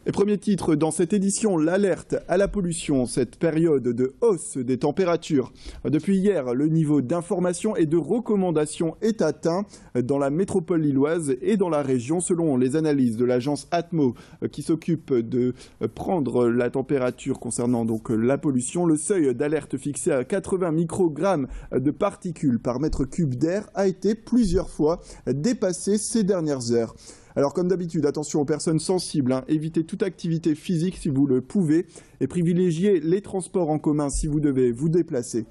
Et premier titre dans cette édition, l'alerte à la pollution, cette période de hausse des températures. Depuis hier, le niveau d'information et de recommandation est atteint dans la métropole lilloise et dans la région, selon les analyses de l'agence Atmo qui s'occupe de prendre la température concernant donc la pollution. Le seuil d'alerte fixé à 80 microgrammes de particules par mètre cube d'air a été plusieurs fois dépassé ces dernières heures. Alors comme d'habitude, attention aux personnes sensibles, évitez toute activité physique si vous le pouvez et privilégiez les transports en commun si vous devez vous déplacer.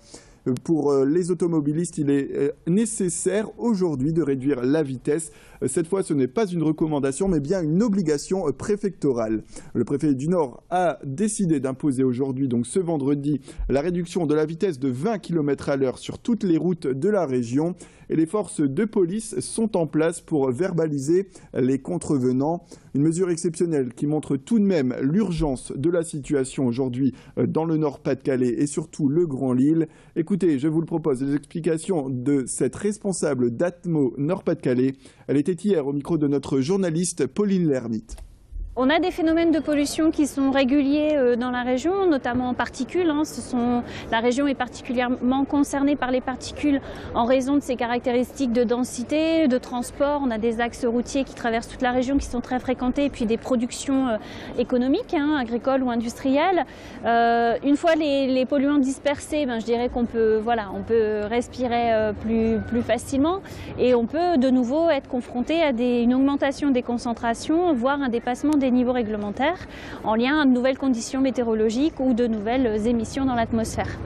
Pour les automobilistes, il est nécessaire aujourd'hui de réduire la vitesse. Cette fois, ce n'est pas une recommandation, mais bien une obligation préfectorale. Le préfet du Nord a décidé d'imposer aujourd'hui, donc ce vendredi, la réduction de la vitesse de 20 km à l'heure sur toutes les routes de la région. Et les forces de police sont en place pour verbaliser les contrevenants. Une mesure exceptionnelle qui montre tout de même l'urgence de la situation aujourd'hui dans le Nord-Pas-de-Calais et surtout le Grand Lille. Écoutez, je vous le propose, les explications de cette responsable d'Atmo Nord-Pas-de-Calais. Elle était hier au micro de notre journaliste Pauline Lermite. On a des phénomènes de pollution qui sont réguliers dans la région, notamment en particules. La région est particulièrement concernée par les particules en raison de ses caractéristiques de densité, de transport. On a des axes routiers qui traversent toute la région qui sont très fréquentés et puis des productions économiques, agricoles ou industrielles. Une fois les polluants dispersés, je dirais qu'on peut, on peut respirer plus facilement et on peut de nouveau être confronté à une augmentation des concentrations, voire un dépassement des niveaux réglementaires en lien à de nouvelles conditions météorologiques ou de nouvelles émissions dans l'atmosphère.